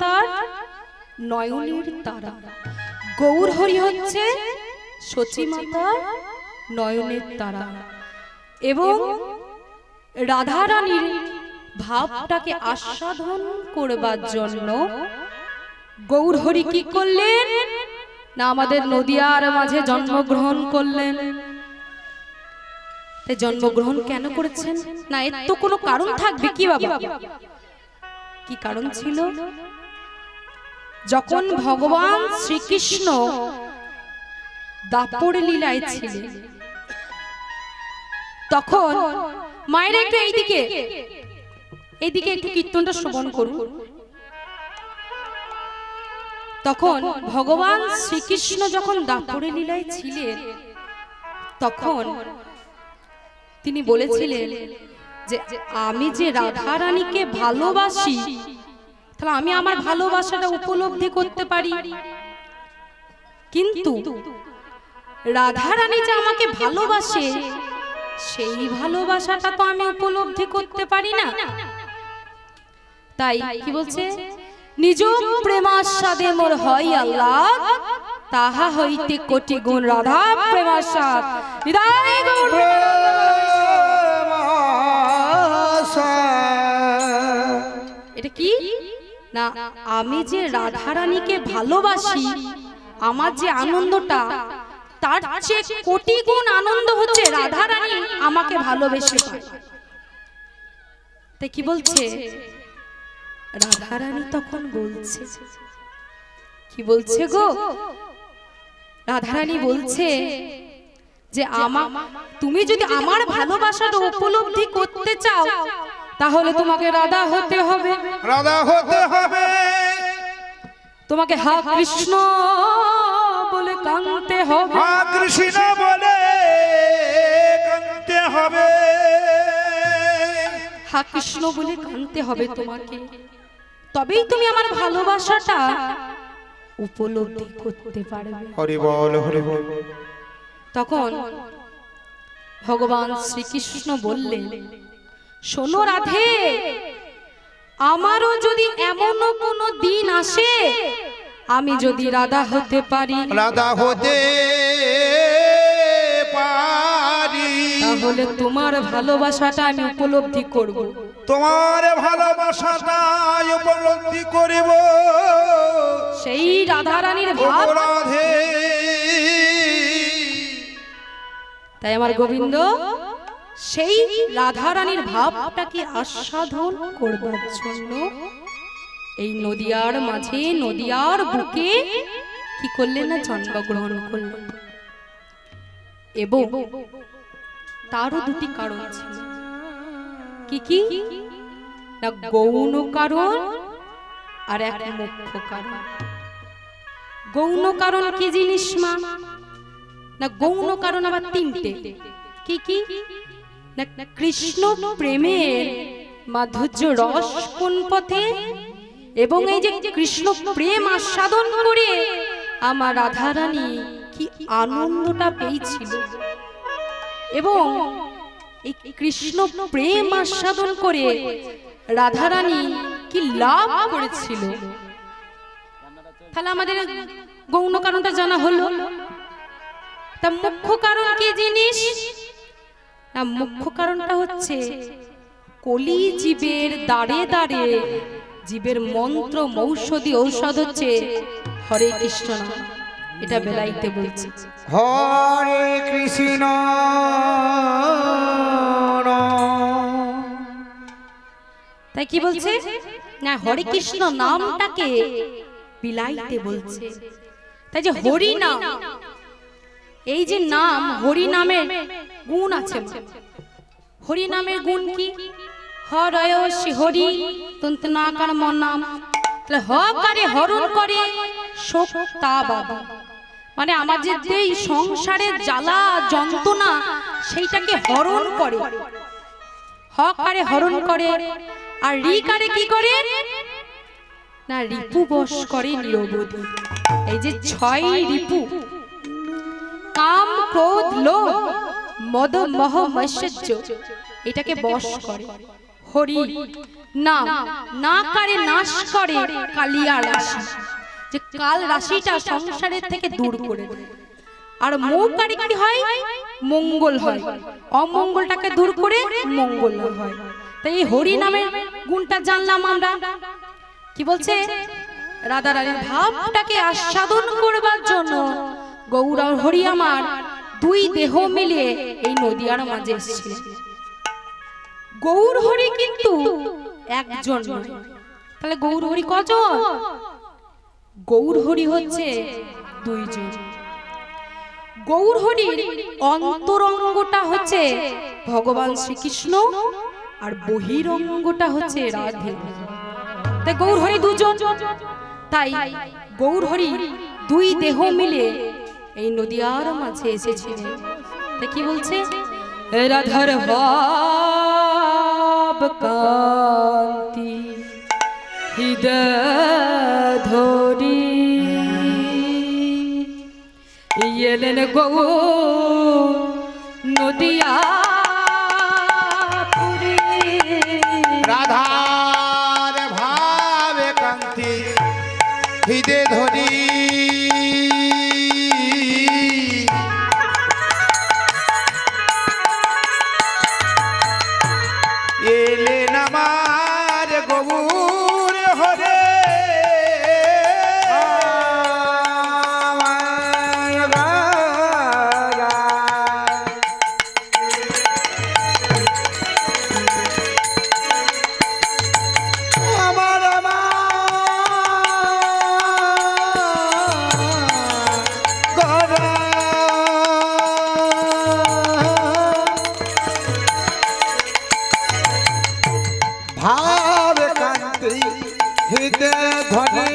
মাতার নয়নের তারা, গৌর হরি হচ্ছে সচী মাতার নয়নের তারা। এবং রাধা রানীর ভাবটাকে আস্বাদন করবার জন্য গৌর হরি কি করলেন না আমাদের নদিয়ার মাঝে জন্মগ্রহণ করলেন। তাই জন্মগ্রহণ কেন করেছেন না, এর তো কোনো কারণ থাকবে কি বাবা? কি কারণ ছিল? যখন ভগবান শ্রীকৃষ্ণ দাপর লীলায় ছিলেন, তখন মায়ের একটু এইদিকে একটু কীর্তনটা শ্রবণ করুন। তখন ভগবান শ্রীকৃষ্ণ যখন দাপর লীলায় ছিলেন, তখন তিনি বলেছিলেন যে আমি যে রাধা রানীকে ভালোবাসি, তাহলে আমি আমার ভালোবাসাটা উপলব্ধি করতে পারি, কিন্তু রাধা রানী যে আমাকে ভালোবাসে সেই ভালোবাসাটা তো আমি উপলব্ধি করতে পারি না। তাই কি বলছে, নিজ প্রেমাস্বাদে মোর হয় আল্লাহ, তাহা হইতে কোটি গুণ রাধা প্রেমাস্বাদ। এটা কি না, আমি যে রাধা রানীকে ভালোবাসি, আমার যে আনন্দটা তার চেয়ে কোটি গুণ আনন্দ হচ্ছে রাধা রানী আমাকে ভালোবেসে পায়। তাই কি বলছে রাধা রানী? তখন বলছে, কি বলছে গো? রাধা রানী বলছে যে তুমি যদি আমার ভালোবাসাটা উপলব্ধি করতে চাও, তাহলে তোমাকে রাধা হতে হবে, রাধা হতে হবে। তোমাকে হা কৃষ্ণ বলে কাঁদতে হবে, হা কৃষ্ণ বলে কাঁদতে হবে, হা কৃষ্ণ বলে কাঁদতে হবে তোমাকে, তবেই তুমি আমার ভালোবাসাটা উপলব্ধি করতে পারবে। হরি বল হরি বল। তখন ভগবান শ্রীকৃষ্ণ বললেন, শোনো রাধে, আমারও যদি এমন কোনো দিন আসে আমি যদি রাধা হতে পারি, রাধা হতে পারি, তাহলে তোমার ভালোবাসাটা আমি উপলব্ধি করব, তোমার ভালোবাসাটা উপলব্ধি করিব। সেই রাধা রানীর ভাব, রাধে। তাই আমার গোবিন্দ সেই রাধা রানীর ভাবটাকে আস্বাদন করবার জন্য এই নদিয়ার মাঝে, নদিয়ার বুকে কি করলেন না জন্মগ্রহণ করলেন। এবং তারও দুটি কারণ ছিল। কি কি না, গৌণ কারণ আর এক মুখ্য কারণ। গৌণ কারণ কি জিনিস মা? না গৌণ কারণ আবার তিনটে। কি কি না, কৃষ্ণ প্রেমের মাধুর্য রস কোন পথে, এবং এই যে কৃষ্ণ প্রেম আস্বাদন করে আমার রাধা রানী কি আনন্দটা পেয়েছিল, এবং এই কৃষ্ণ প্রেম আস্বাদন করে রাধা রানী কি লাভ করেছিল। তাহলে আমাদের গৌণ কারণটা জানা হলো। তা মুখ্য কারণ কি জিনিস না, মুখ্য কারণটা হচ্ছে কলি জীবের দাঁড়ে দাঁড়ে জীবের মন্ত্র মৌষধি ঔষধ হচ্ছে হরে কৃষ্ণ নাম। এটা বেলাইতে বলছে হরে কৃষ্ণ। তাই কি বলছে না, হরে কৃষ্ণ নামটাকে বিলাইতে বলছে। তাই যে হরি নাম, এই যে নাম, হরি নামের গুণ আছে। হরি নামের গুণ কি? হরয় হরি তন্তনাকার নাম, তাহলে হকারে হরণ করে শোক তা বাবা, মানে আমাদের যে সংসারের জ্বালা যন্ত্রণা সেইটাকে হরণ করে, হকারে হরণ করে। আর রিকারে কি করে না, রিপু বশ করে নিরবধি। এই যে ছয় রিপু, কাম ক্রোধ লোভ মদ মোহ মৎসর্য, এটাকে বশ করে হরি। না না কারে নাশ করে কালিয়া রাশি, যে কাল রাশিটা সংসারের থেকে দূর করে দেয়। আর মৌকারে কি হয়? মঙ্গল হয়, অমঙ্গলটাকে দূর করে মঙ্গল হয়। তাই এই হরি নামের গুণটা জানলাম আমরা। কি বলছে? রাধা রানীর ভাবটাকে আস্বাদন করবার জন্য গৌর আর হরি আমার দুই দেহ মিলিয়ে এই নদিয়ার মাঝে এসেছিল। গৌর হরি কিন্তু একজন নয়, তাহলে গৌর হরি কজন? গৌর হরি হচ্ছে দুইজন। গৌর হরির অন্তরঙ্গটা হচ্ছে ভগবান শ্রীকৃষ্ণ, আর বহিরঙ্গটা হচ্ছে রাধে। তাই গৌর হরি দুজন, তাই গৌর হরি দুই দেহ মিলে এই নদিয়ার মাঝে এসেছিলেন। তাই কি বলছে? রাধার ভাব কান্তি হৃদয় ধরি এলেন গৌর নদিয়া পুরী। রাধার ভাবে কান্তি হৃদয় ধরি এলেন আমার গৌর হরে। ভাব কান্তি হৃদয় ধরে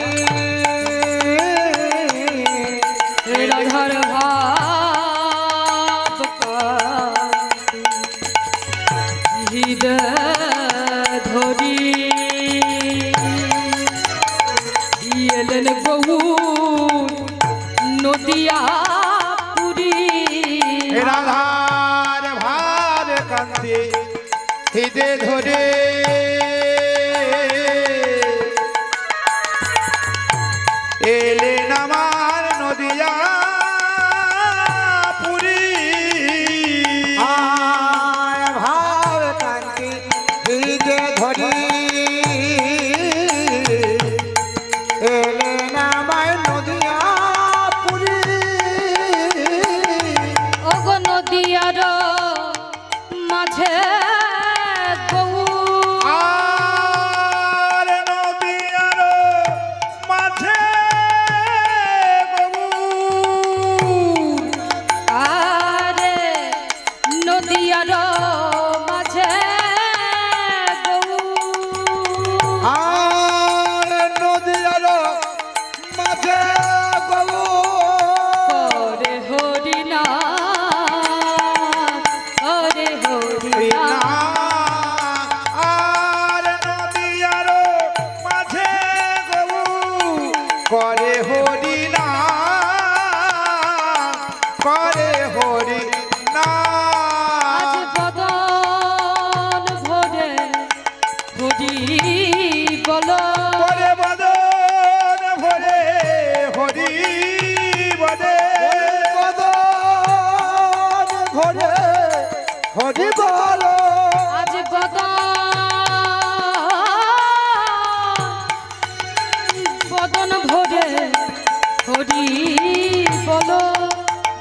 রাধার ভাব কান্তি হৃদয় ধরি এলেন গৌর নদিয়া পুরী। রাধার ভাব কান্তি হৃদয় ধরে এলেন আমার নদিয়া পুরী। ভাব কান্তি হৃদয় ধরি এলেন আমার নদিয়া পুরী। ওগো নদিয়ার মাঝে আর নদিয়ার মাঝে গৌর। আরে নদিয়ার মাঝে আর নদিয়ার মাঝে গৌর। ওরে হরি নাম, ওরে হরি নাম। আর নদিয়ার মাঝে গৌর করে হরি নাম, করে হরি আজ নাম। বদন ভরে হরি বলো, করে বদন ভরে হরি বলে। বদন ভরে হরি বলো। আজ বদন ভরে হরি বলো।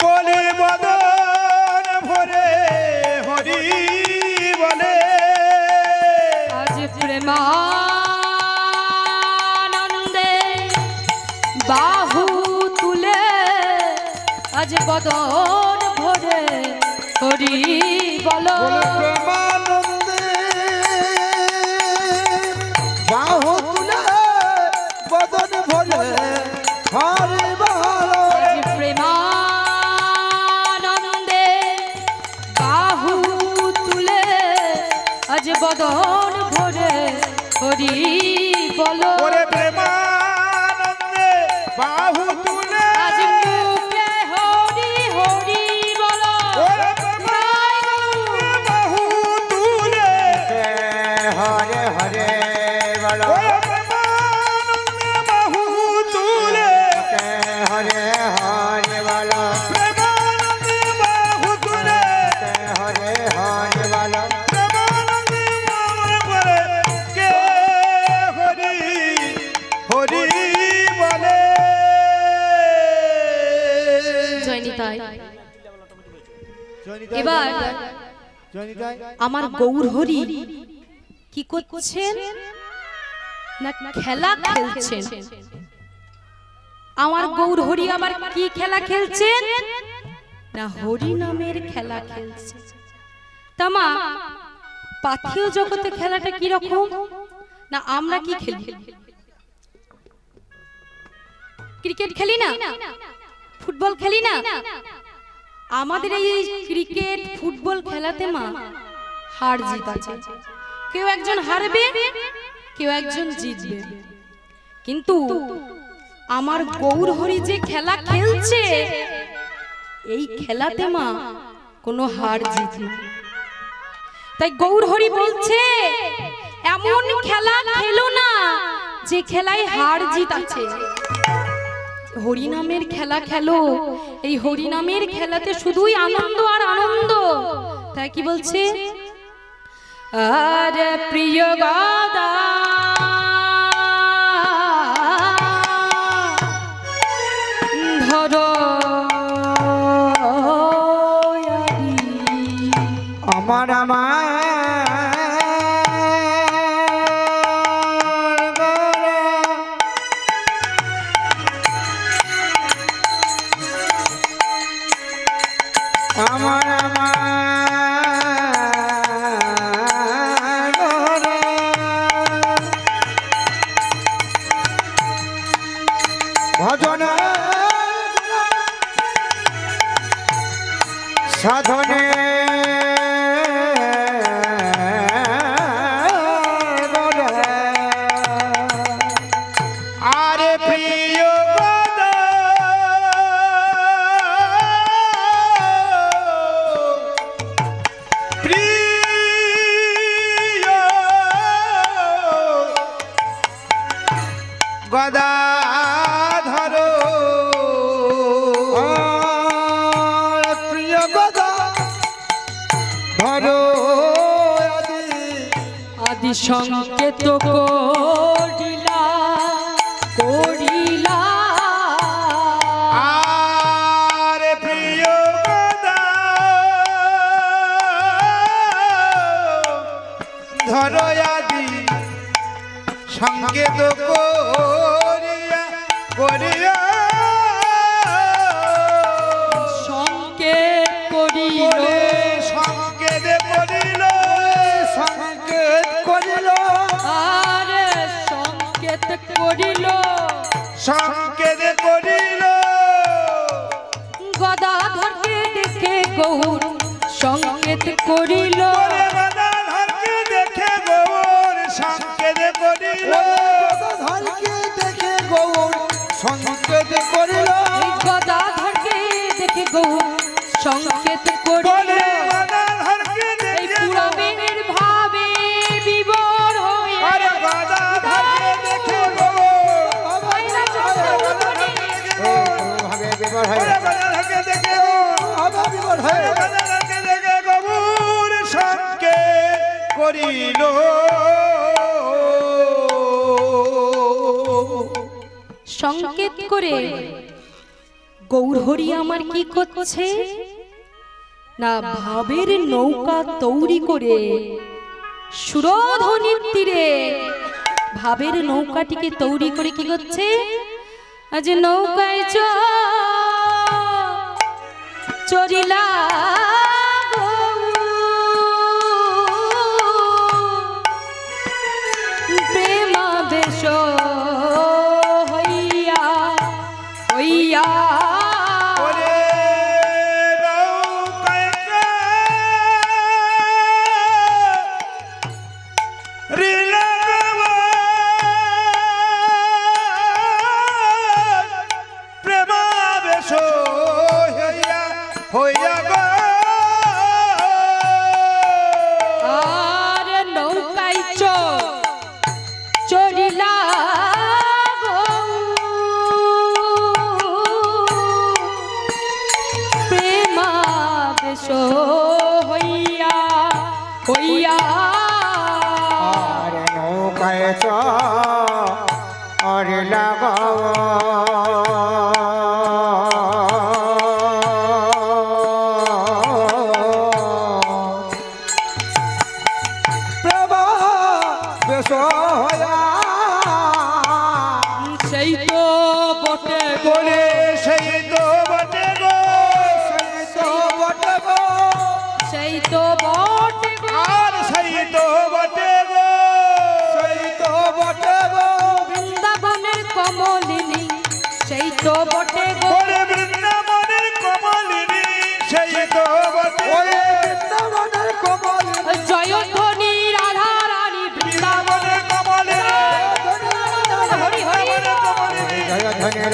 বলে বদন ভরে হরি বলে। আজ প্রেমানন্দে বাহু তুলে আজ বদন ভরে হরি বলো। বলে প্রেমানন্দে বাহু তুলে বদন ভরে হরি বলো। আজ প্রেমানন্দে বাহু তুলে আজ বদন ভরে হরি বলো। ওরে প্রেমানন্দে বাহু তুলে আজ মুখে হরি হরি বলো। ওরে প্রেমানন্দে বাহু তুলে জয়নিতাই। এবার আমার গৌর হরি কি করছেন না খেলা খেলছেন। আমার গৌর হরি আবার কি খেলা খেলছেন না হরি নামের খেলা খেলছে। তামা পাথিও জগতে খেলাটা কি রকম না আমরা কি খেলি, ক্রিকেট খেলি না, ফুটবল খেলি না। আমাদের এই ক্রিকেট ফুটবল খেলাতে মা হার জিত আছে, কেউ একজন হারবে কেউ একজন জিতবে। কিন্তু আমার গৌর হরি যে খেলা খেলছে এই খেলাতে মা কোনো হার জিত না। তাই গৌর হরি বলছে এমন খেলা খেলো না যে খেলায় হার জিত আছে। হরি নামের খেলা খেলো, এই হরি নামের খেলাতে শুধুই আনন্দ আর আনন্দ। তাই কি বলছে আর প্রিয় গদা ধরো আমার আমার আমার ভজন সাধনে আরে প্রিয় গদাধর প্রিয় গদাধর আদি সংকেত করিলা করিলা আরে প্রিয় গদাধর আদি সংকেত করিয়া করিয়া সংকেত করিল সংকেত করিল সংকেত করিল আরে সংকেত করিল সংকেত করিল গদাধরকে দেখে গৌর সংকেত করিল গদাধরকে দেখে গৌর সংকেত করিল গদাধরকে দেখে গৌর সংকেত করিল গদাধরকে দেখে গৌর সংকেত করিল এই পুরবের ভাবে বিবর হয়ে আরে গদাধরকে দেখে গৌর ভাবে বিবর হয় গদাধরকে দেখে ভাবে বিবর হয় গদাধরকে দেখে গৌর সংকেত করিল সংকেত করে গৌর হরি আমার কি করছে না ভাবের নৌকা তৈরি করে সুরধ্বনির তীরে ভাবের নৌকাটিকে তৈরি করে কি করছে আজ নৌকায় চরিলা প্রেমাবেশ হইয়া হইয়া ওরে নৌকায় রিলা প্রেমাবেশ হইয়া হইয়া গো আর নৌকায় চরিলা প্রেমাবেশ হইয়া হইয়া আর নৌকায় আর লাগাও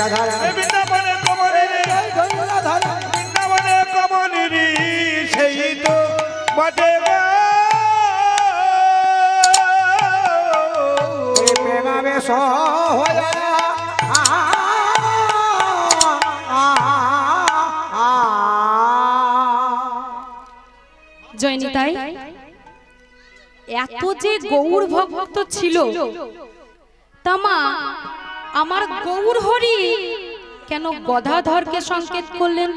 রাধা বৃন্দাবনে কমলি বৃন্দাবনে কমলি সেই তো বটে গো প্রেমাবেশ হয়ে জয়নিতাই এত যে গৌর ভক্ত ছিল তামা আমার গৌর হরি কেন গদাধরকে সংকেত করলেন?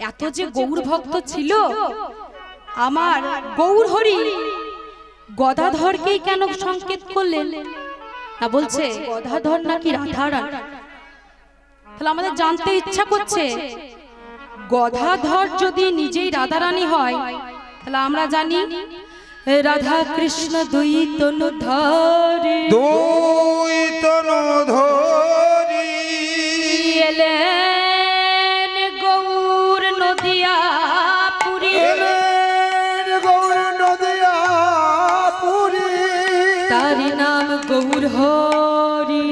এত যে গৌর ভক্ত ছিল আমার গৌর হরি গদাধরকেই কেন সংকেত করলেন? না বলছে গদাধর নাকি রাধারানী। তাহলে আমাদের জানতে ইচ্ছা করছে গদাধর যদি নিজেই রাধারানী হয় তাহলে আমরা জানি রাধা কৃষ্ণ দুই তনু ধরি এলেন গৌর নদিয়া পুরী তার নাম গৌর হরি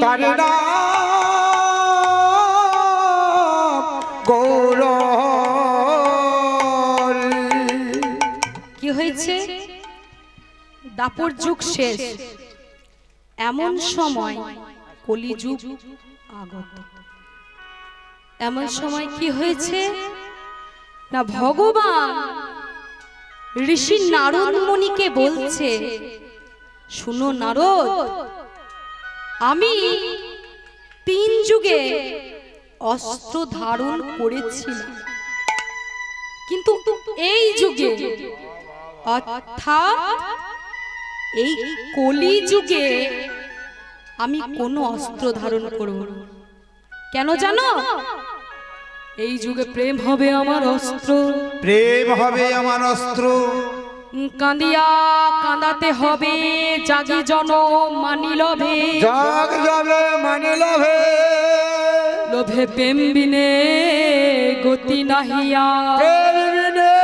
গৌর কি হয়েছে? দাপর যুগ শেষ, এমন সময় কলিযুগ আগত। এমন সময় কি হয়েছে না ভগবান ঋষি নারদ মুনিকে বলছে, শুনো নারদ, আমি 3 যুগে অস্ত্র ধারণ করেছিলাম, কিন্তু এই যুগে অর্থাৎ এই কলি যুগে আমি কোনো অস্ত্র ধারণ করব না। কেন জানো? এই যুগে প্রেম হবে আমার অস্ত্র, প্রেম হবে আমার অস্ত্র, কাঁদিয়া কাঁদাতে হবে জাগি জন মানি লভে, জাগ যাবে মানি লভে, লোভে প্রেম বিনে গতি নাহিয়া, প্রেম বিনে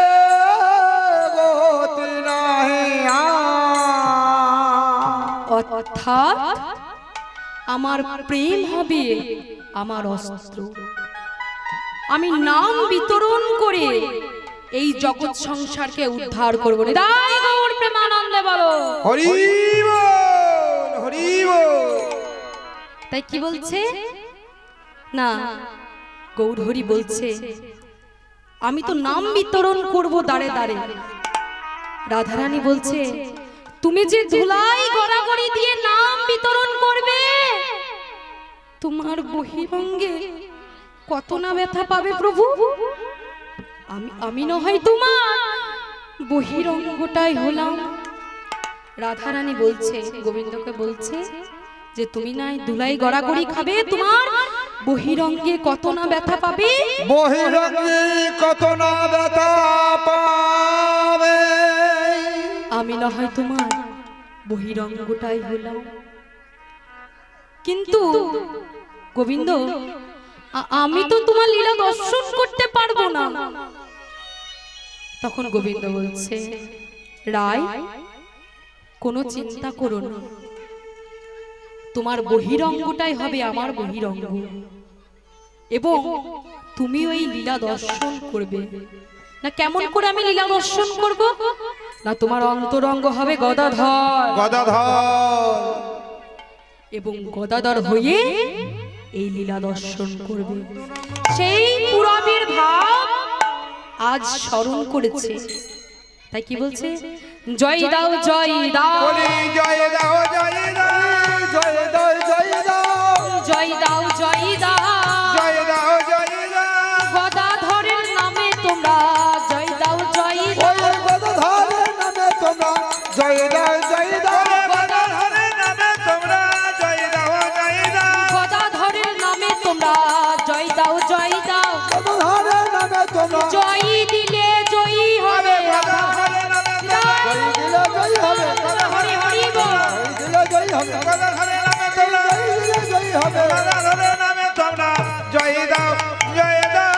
গতি নাহিয়া। অর্থাৎ আমার প্রেম হবে আমার অস্ত্র, আমি নাম বিতরণ করে এই জগৎ সংসারকে উদ্ধার করব। নিতাই গৌর প্রেমানন্দে বলো হরি বল, হরি বল। তাই কি বলছে না গৌর হরি বলছে, আমি তো নাম বিতরণ করব দাঁড়ে দাঁড়ে। রাধারানী বলছে, তুমি যে ধুলাই গড়াগড়ি দিয়ে নাম বিতরণ করবে, তোমার বহিরঙ্গে কত না ব্যথা পাবে প্রভু। আমি না হয় তোমার বহিরঙ্গটাই হলাম। রাধারানী বলছে, গোবিন্দকে বলছে যে তুমি নাই ধুলাই গড়াগড়ি খাবে, তোমার বহিরঙ্গে কত না ব্যথা পাবে, বহিরঙ্গে কত না ব্যথা পাবে, আমি না হয় তোমার বহিরঙ্গটাই হলাম। কিন্তু গোবিন্দ, আমি তো তোমার লীলা দর্শন করতে পারবো না। তখন গোবিন্দ বলছে, রায় কোনো চিন্তা করো না, তোমার বহিরঙ্গটাই হবে আমার বহিরঙ্গ, এবং তুমি ওই লীলা দর্শন করবে। না কেমন করে আমি লীলা দর্শন করব? না তোমার অন্তরঙ্গ হবে গদাধর, গদাধর, এবং গদাধর হয়ে এই লীলা দর্শন করবে। সেই পুরাণের ভাব আজ স্মরণ করেছে। তাই কি বলছে, জয় দাও জয় দাও, বলি জয় দাও জয় দাও, জয় দাও জয় দাও, জয় দাও জয় দাও, জয় দাও জয় দাও, গদাধরের নামে তোমরা জয় দাও জয় দাও, ওই গদাধরের নামে তোমরা জয় দাও জয় দাও, গদাধরের নামে তোমরা জয় দাও জয় দাও, গদাধরের নামে তোমরা জয় দাও জয় দাও, গদাধরের নামে তোমরা জয় দিলে জয়ী হবে রাধা, গদাধরের নামে জয় দিলে জয় হবে, হরি হরি বল, জয় দিলে জয় হবে, গদাধরের নামে তোমরা জয় দিলে জয় হবে, গদাধরের নামে তোমরা জয় দাও জয় দাও।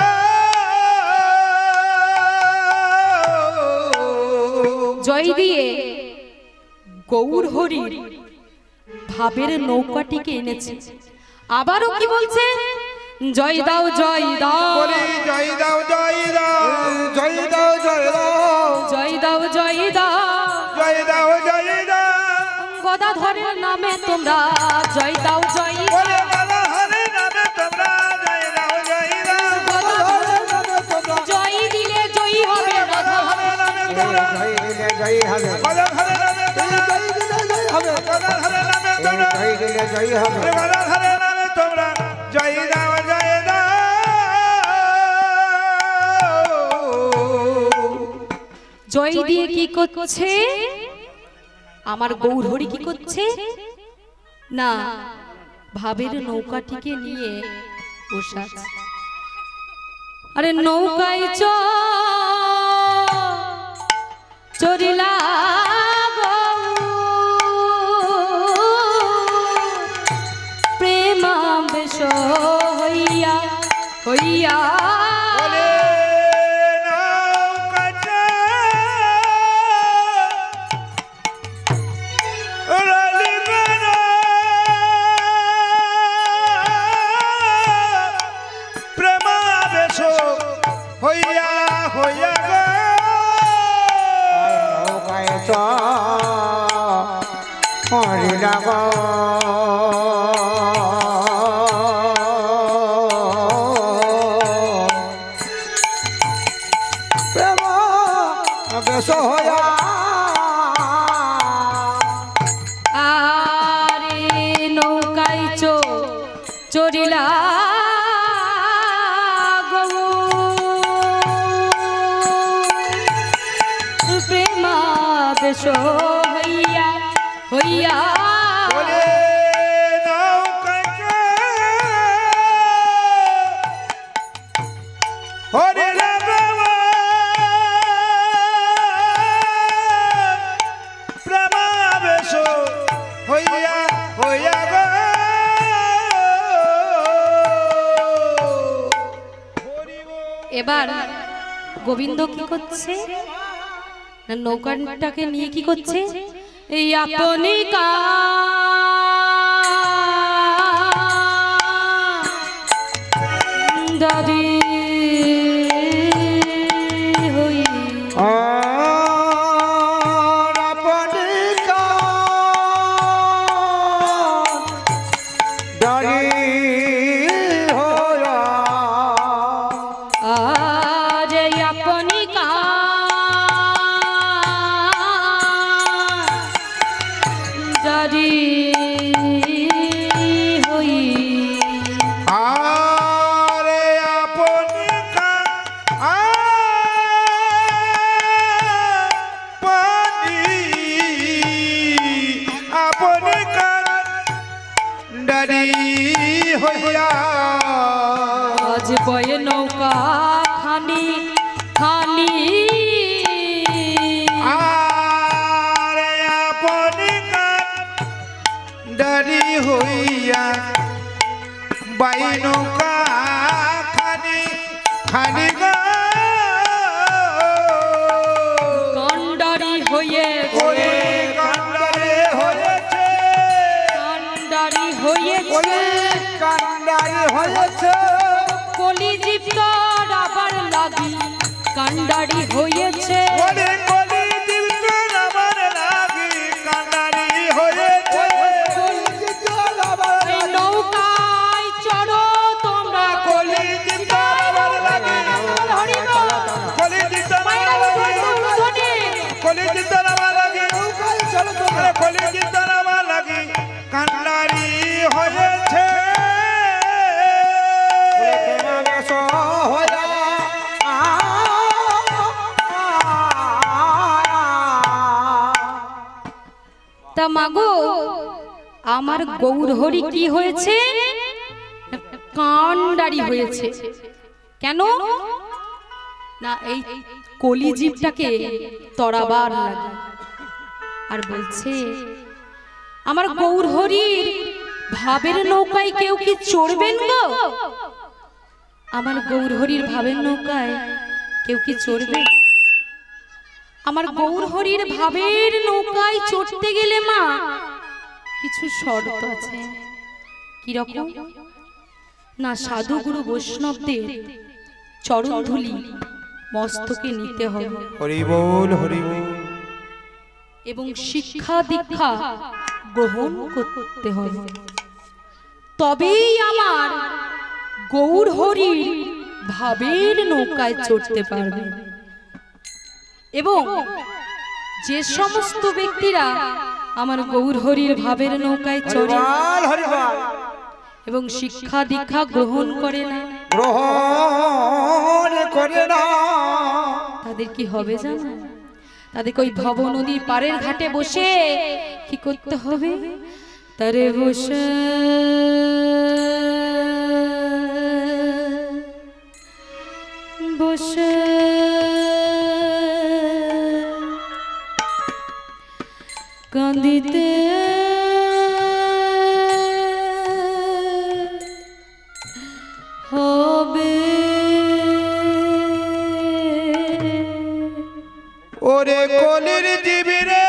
জয় দিয়ে গৌর হরির ভাবের নৌকাটিকে এনেছে। আবারও কি বলছে জয় দাও জয় দাও বলি জয় দাও জয় দাও জয় দাও জয় দাও জয় দাও জয় দাও জয় দাও জয় দাও গদাধরের নামে তোমরা জয় দাও জয় বলে গদাধরের নামে তোমরা জয় দাও জয় দাও গদাধরের নামে তোমরা জয় দিলে জয়ী হবে গদাধরের নামে তোমরা জয় দিলে জয় হবে গদাধরের নামে তোমরা জয় দিলে জয় হবে গদাধরের নামে তোমরা জয় দিলে জয় হবে গদাধরের নামে তোমরা জয় দাও জয় দাও জয় দিয়ে কি করছে আমার গৌরহরি কি করছে না ভাবের নৌকাটিকে নিয়ে বসাচ্ছে আরে নৌকায় চরিলা প্রেমাবেশ হইয়া হইয়া বলে নৌকা রালি গানা প্রেমাবেশ হইয়া হইয়া গো নৌকায় হরি লাগ প্রেম বেশ হইয়া আরে নৌকায় চরিলা প্রেমাবেশ হইয়া হইয়া বলে নৌকা হরে রাগবা প্রেমাবেশ হইয়া হইয়া গো এবার গোবিন্দ কি করছে না নৌকাটাকে নিয়ে কি করছে এই আপনি দাদি হই আজ আপনি দাদি হই আরে আপনি আপনি ডারি হইয়া আজ বয়ে নৌকা খানি খানি আরে আপনি ডারি হইয়া বাই নৌকা খানি খানি গো গন্ডারি হয়ে ওরে কান্ডারে হয়েছে গন্ডারি হয়েছে কান্ডারি হয়েছে কলিজীব আবার লাগি কান্ডারি হয়েছে ওরে কলি দিবন আমার লাগি কান্ডারি হয়েছে এই নৌকায় চড়ো তোমরা কলি দিবন আমার লাগি হরি বল। কলি দিবন মায়েরা আমার লাগি ধ্বনি। কলি দিবন আমার লাগি আরে কলি দিবন আমার লাগি কান্ডারি হয়েছে তা মাগো আমার গৌরহরি কি হয়েছে কান্ডারি হয়েছে কেন না এই কলিজীবটাকে তড়াবার লাগে আর বলছে আমার গৌরহরির ভাবের নৌকায় কেউ কি চড়বেন গো আমার গৌরহরির ভাবের নৌকায় কেউ কি চড়বে আমার গৌরহরির ভাবের নৌকায় চড়তে গেলে মা কিছু শর্ত আছে কিরকম না, সাধুগুরু বৈষ্ণবদের চরণ ধুলি মস্তকে নিতে হবে হরি বল হরি বল। এবং শিক্ষা দীক্ষা গ্রহণ করতে হবে, তবেই আমার গৌর হরির ভাবের নৌকায় চড়তে পারবে। এবং যে সমস্ত ব্যক্তিরা আমার গৌর হরির ভাবের নৌকায় চড়ে হরিবল হরিবল এবং শিক্ষা দীক্ষা গ্রহণ করে না, গ্রহণ করে না, তাদের কি হবে জানো? তাদেরকে ওই ভব নদীর পাড়ের ঘাটে বসে কি করতে হবে? তারে বসে বসে কাঁদিতে হবে। ওরে কলির জীবিরে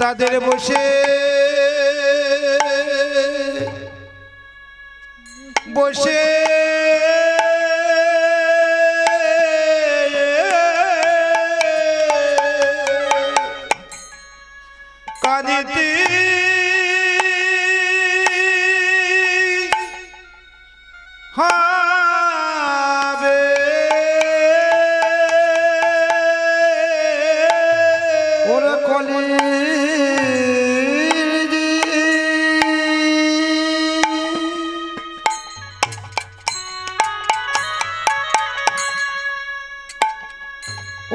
তাদের বসে বসে কাঁদিতে হবে।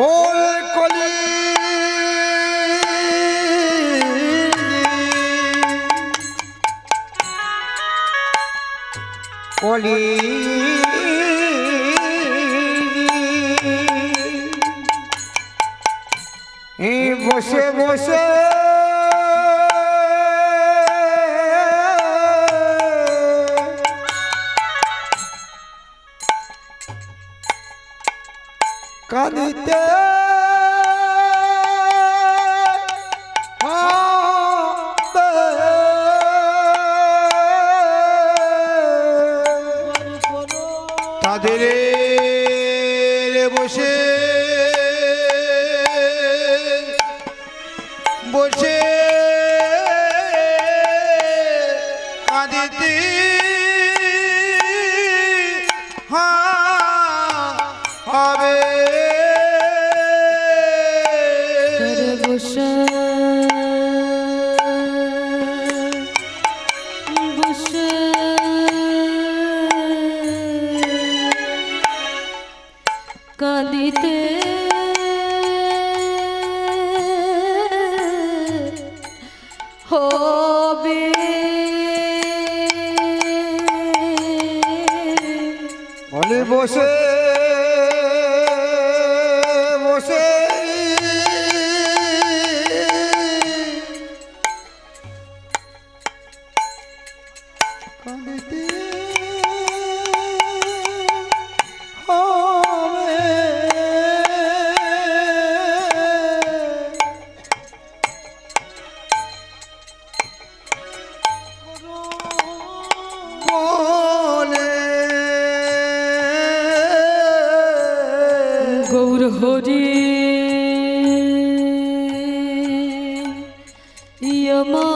ওরে কলির ওরে কলি বসে বসে কাঁদিতে তাদের বসে বসে কাঁদিতে হবে। তারে বসে বসে কাঁদিতে হবে। কলি বসে বসে কাঁদিতে হবে। বলে গৌর হরি ইয়মা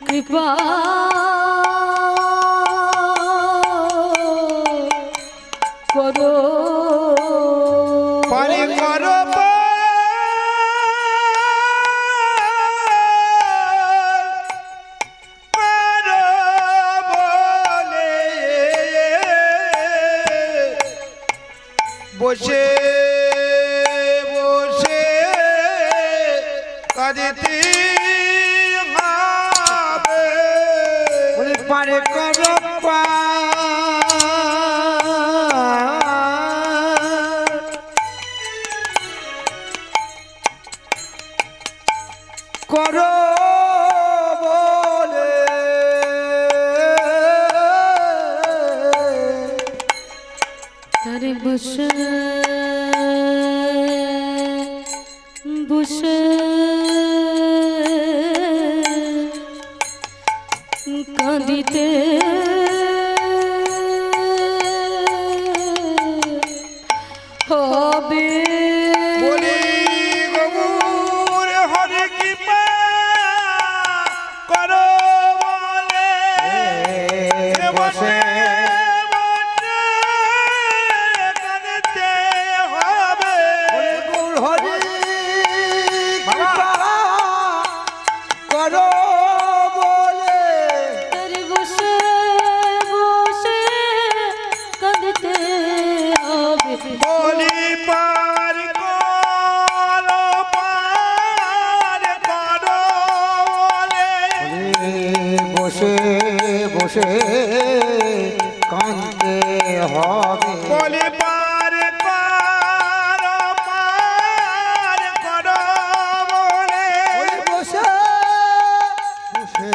কৃপা করো পারে করো পারো বলে বসে বসে কাঁদিতে হবে। বলি পারে করো বসে বসে কাঁদিতে হবে বলি গৌর হরে কৃপা করো বলে বসে কাঁদতে হবে গৌর হরি কৃপা করো বলে তারে বসে বসে কাঁদতে হবে বলি পার করো বলে বসে বসে কাঁদতে হবে বলি পার করো বলে বসে বসে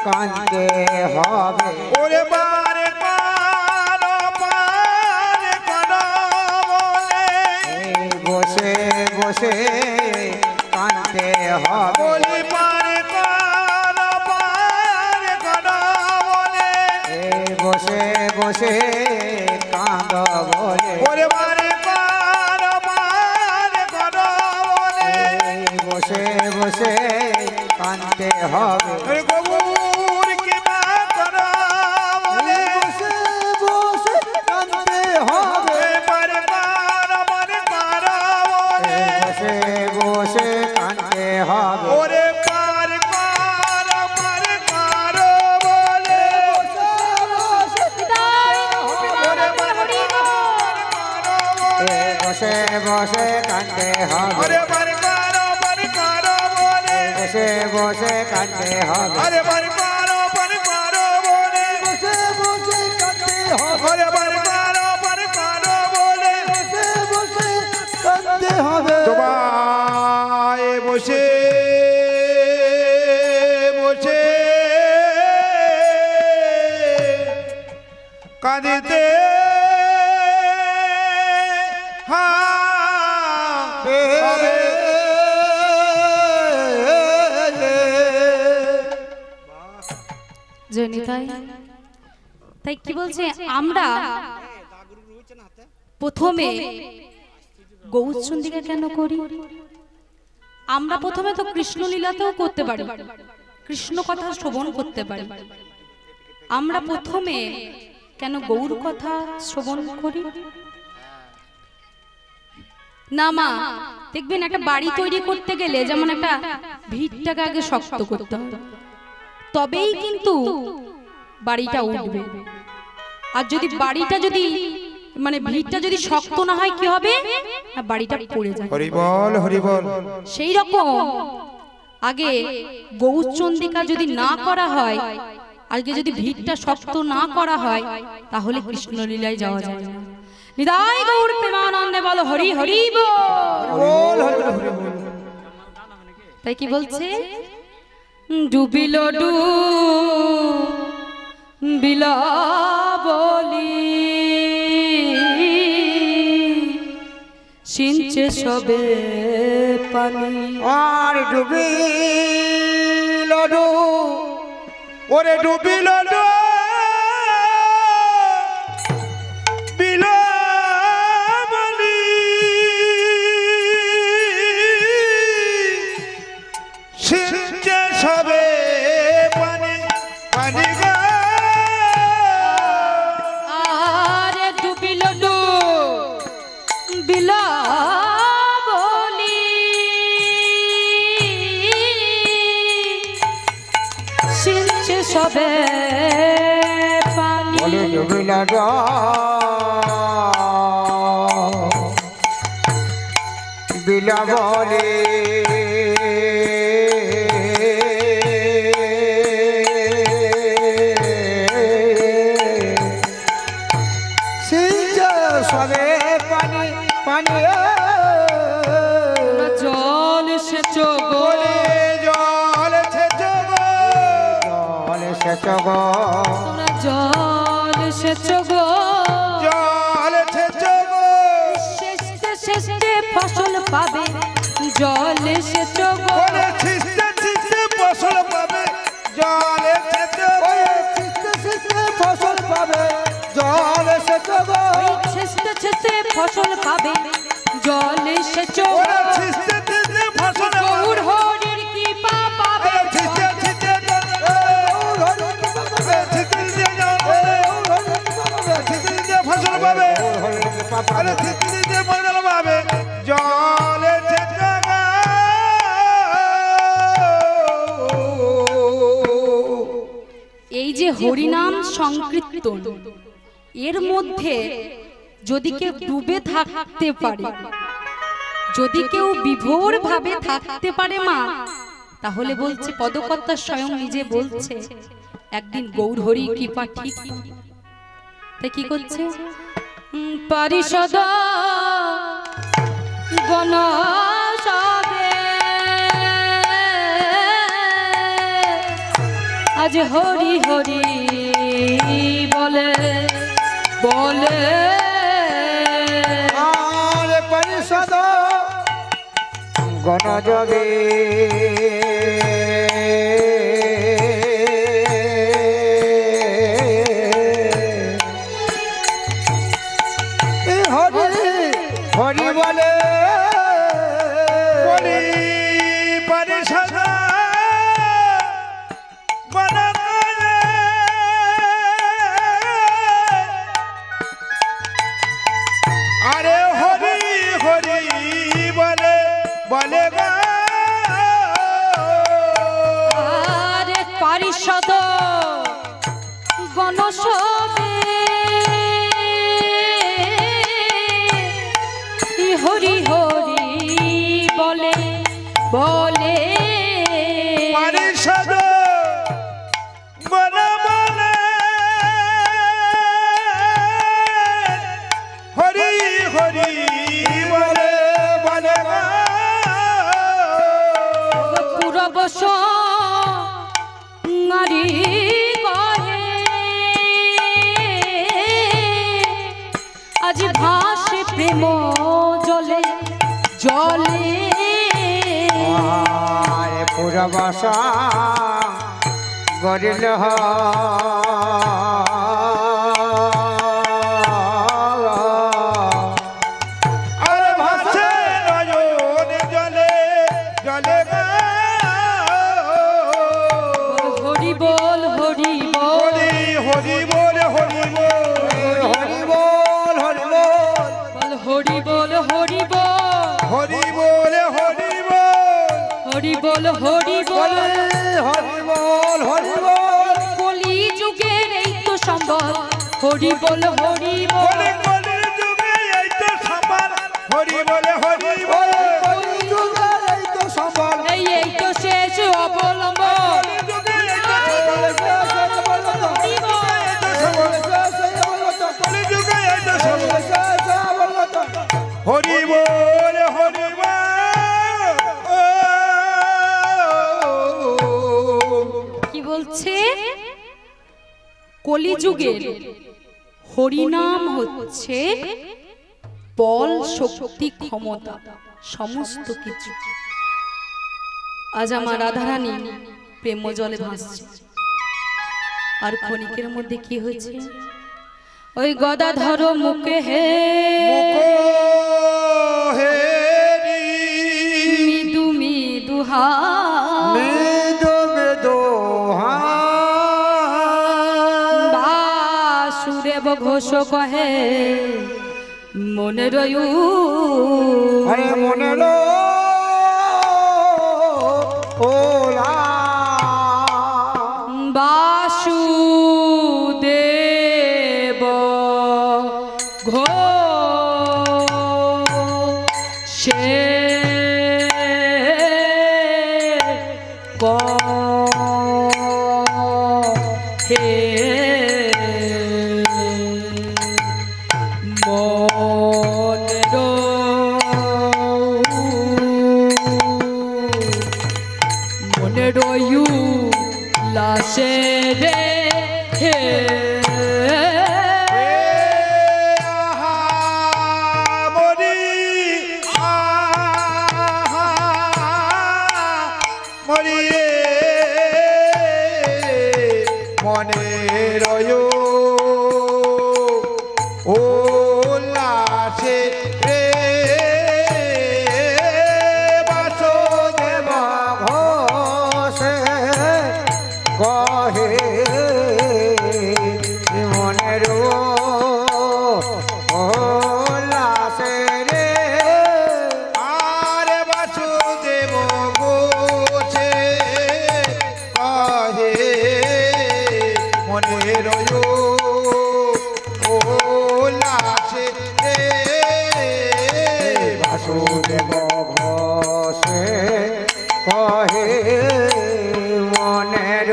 কাঁদতে হবে ওরে বারে করো বলে বসে বসে কাঁদতে হবে বলি পারে করো বলে বসে বসে কাঁদ বলে ওরে বারে করো বলে বসে বসে কাঁদতে হবে ওরে গৌর কৃপা করো বলে বসে বসে কাঁদতে হবে ওরে বারে করো বলে বসে বসে কাঁদতে হবে ওরে পার করো বলে ওরে বারে করো বলে বসে বসে কাঁদতে হবে ওরে বারে করো বলে বসে বসে কাঁদতে হবে আরে বারে করো বলে বসে বসে কাঁদতে হবে ওরে বারে করো বলে বসে বসে কাঁদতে হবে তোমায় বসে বসে কাঁদিতে হবে জনিতাই তাই কি বলছে আমরা প্রথমে গৌরচন্ডিকা কেন করি আমরা প্রথমে তো কৃষ্ণ লীলাতেও করতে পারি কৃষ্ণ কথা শ্রবণ করতে পারি আমরা প্রথমে কেন গৌর কথা শ্রবণ করি না মা দেখবেন একটা বাড়ি তৈরি করতে গেলে যেমন একটা ভিতটাকে আগে শক্ত করতে হবে তবেই কিন্তু বাড়িটা উঠবে আর যদি বাড়িটা যদি মানে ভিতটা যদি শক্ত না হয় কি হবে না বাড়িটা পড়ে যায় হরি বল সেই রকম আগে গৌরচন্ডিকা যদি না করা হয় আজকে যদি ভিতটা শক্ত না করা হয় তাহলে কৃষ্ণলীলায় যাওয়া যায় না নিতাই গৌর প্রেমানন্দে বলো হরি হরি বল তাই কি বলছে ডুবিল বিলা বলি সিঞ্চে সবে পানি আর ডুবি লডু ওরে ডুবিল বিলাবলি সিঞ্চে সবে পানি পানি গা আরে ডুবিল বিলা বলি সিঞ্চে সবে পানি বলে ডুবি লডু বিলা বলে সবে পানি পানি জল সেচ বলে জল ছেচ গো জল সেচ গো তোমরা জল সেচ গো জল ফসল পাবে জল সেচ গো ওরে ছিষ্টে ছিষ্টে ফসল পাবে জলে সেচ গো ছিটতে ছিটতে ফসল পাবে জল সেচ গো ছেচতে ছেচতে ফসল পাবে জল সেচ ওরে ছিষ্টে ছিষ্টে ফসল গৌর পাবে হরির কৃপা পাবে ওরে ছিষ্টে ছিষ্টে ফসল পাবে আরে ছিষ্টে ফসল পাবে জলে সেচ গো এই যে হরিনাম সংকীর্তন এর মধ্যে যদি কেউ ডুবে থাকতে পারে, যদি কেউ বিভোর ভাবে থাকতে পারে মা, তাহলে বলছে পদকর্তা স্বয়ং নিজে বলছে একদিন গৌর হরি কৃপা ঠিক। তাই কি করছে? পারিষদ গণ সবে আজ হরি হরি বলে বলে আর পরিষদ গণযোগে হরি হরি বলে বলি পরিষদ বনমালে আরে হরি হরি বলে বলে গো আরে পারিষদ গণসবে হরি হরি বলে বলে পরিষদ বনমালে হরি হরি বলে বলে গো পুরবশ নারী কহে আজ ভাসে প্রেম জলে জলে আর পুরবাসা গরিল আর ভাসে নয়ন জলে জলে গো হরি বল হরি বল হরি হরি বল হরি বল হরি বল হরি বল বল হরি বল হরি বল হরি বল হরি বল হরি বল হরি বল হরি বল হরি বল কলি যুগের এই তো সম্বল হরি বল হরি বল বলে কলির যুগে এই তো সমান হরি বলে হরি বল কলি যুগে এই তো সফল এই তো শেষ অবলম্বন কলির যুগে এই তো সমান হরি বল এই তো সমান কলির যুগে এই তো সমান হরি বল হরি বল কি বলছে? কলিযুগের হরিনাম হচ্ছে বল শক্তি ক্ষমতা সমস্ত কিছু। আজ আমার রাধারানী প্রেম জলে ভাসছে, আর ক্ষণিকের মধ্যে কি হয়েছে? ওই গদাধর মুখে হে হেরি মৃদু মৃদু হা মৃদু মৃদু বাসুদেব ঘোষ কহে মনে রয়ু হরে মনের ওলা বাসুদেব ঘোষে হে মনে রয়ু লাশে রে হে মরি মনে রয় উল্লাসে রে বাসুদেব ঘোষে কহে মনের লাসে রে আর বাসুদেব গোছে কহে মনে রয় উল্লাসে রে বাসুদেব ঘোষে কহে মনের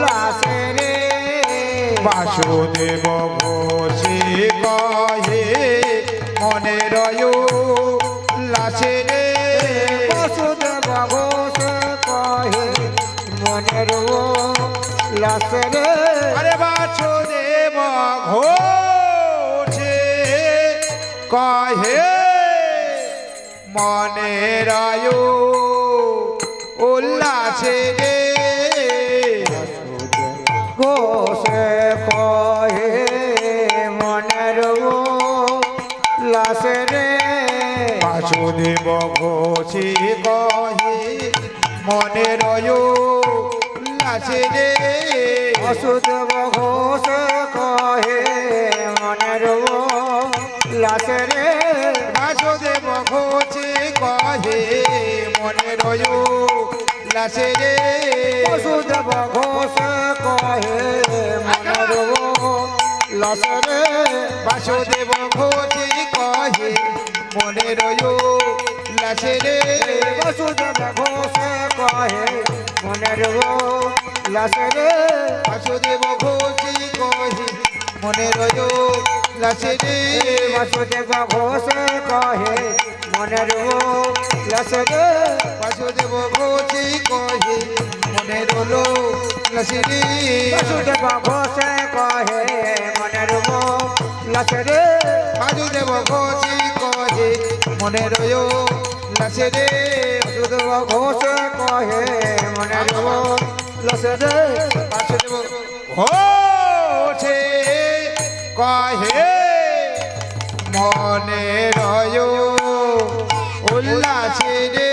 লাসে রে বাসুদেব ঘোষে কহে মনে রয় লাসে রে বাসুদেব ঘোষে কহে মনের লাসে রে আরে বাসুদেব ঘোষে কহে মনে রয় উল্লাসে রে ঘোষে কহে মনের লাসে রে বাসুদেব ঘোষে কহে মনে রয় উল্লাসে রে বাসুদেব ঘোষে কহে মনের লাসে রে বাসুদেব ঘোষে কহে মনে রয় লাসে রে বাসুদেব ঘোষে কহে মনের লাসে রে বাসুদেব ঘোষে কহে মনে রয় লাসে রে বাসুদেব ঘোষে কহে মনের লাসে রে বাসুদেব ঘোষে কহে মনে রয় লাসে রে বাসুদেব ঘোষে কহে মনের লাসে রে বাসুদেব ঘোষে কহে মনে রলো লাসে রে বাসুদেব ঘোষে কহে মনের লাসে রে বাসুদেব ঘোষে কহে মনে রয় লাসে রে বাসুদেব ঘোষে কহে মনের লাসে রে বাসুদেব ঘোষে কহে মনে রয় উল্লাসে রে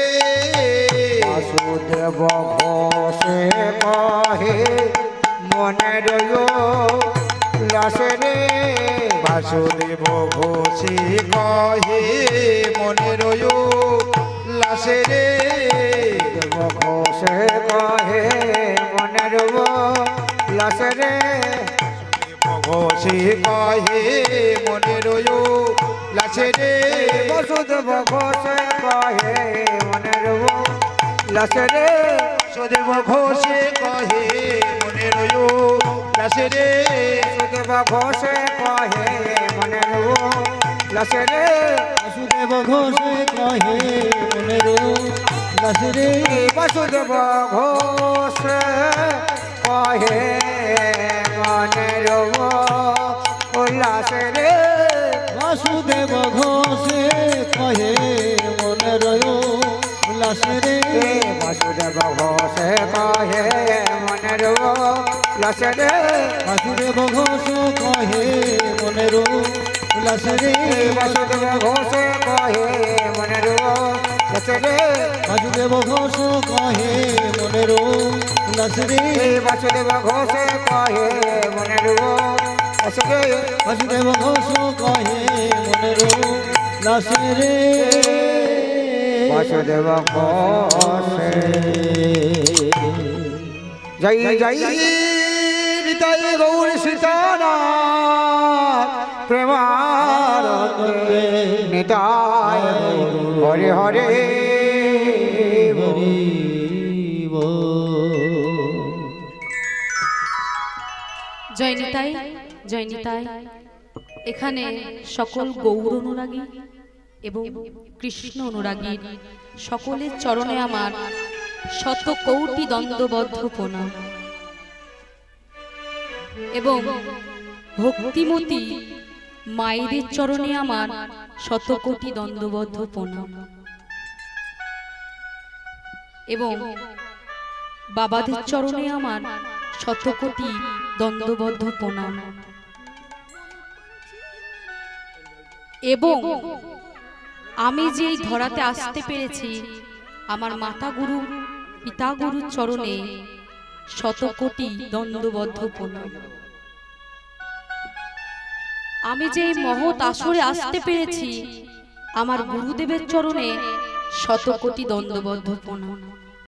বাসুদেব ঘোষে কহে মনের লাসে রে বাসুদেব ঘোষে কহে মনে রয় লাসে রে দেব ঘোষে কহে মনের লাসে রে ঘোষে কহে মনে রয় লাসে রে বাসুদেব ঘোষে কহে মনের লাসে রে বাসুদেব ঘোষে কহে মনে রয় লাসে রে বাসুদেব ঘোষে কহে মনের লাসে রে বাসুদেব ঘোষে কহে মনের লাসে রে বাসুদেব ঘোষে কহে মনের লাসে রে বাসুদেব ঘোষে কহে মনের লাসে রে বাসুদেব ঘোষে কহে মনের লাসে রে বাসুদেব ঘোষ কহে মনের লাসে রে বাসুদেব ঘোষে কহে মনের লাসে রে বাসুদেব ঘোষ কহে মনের লাসে রে বাসুদেব ঘোষে কহে মনের লাসে রে বাসুদেব ঘোষ কহে মনের লাসে রে বাসুদেব ঘোষে জয় জয় নিতাই গৌর সীতানাথ প্রেমানন্দে নিতাই হরে হরে হরি জয় নিতাই জয় নিতাই। এখানে সকল গৌর অনুরাগী এবং কৃষ্ণ অনুরাগী সকলের চরণে আমার শত কোটি দণ্ডবদ্ধ প্রণাম এবং ভক্তিমতী মায়েদের চরণে আমার শত কোটি দণ্ডবদ্ধ প্রণাম এবং বাবাদের চরণে আমার শতকোটি দণ্ডবদ্ধ প্রণাম। এবং আমি যে এই ধরাতে আসতে পেরেছি আমার মাতা গুরু পিতা গুরুর চরণে শতকোটি দণ্ডবদ্ধ প্রণাম। আমি যে এই মহৎ আসরে আসতে পেরেছি আমার গুরুদেবের চরণে শতকোটি দণ্ডবদ্ধ প্রণাম।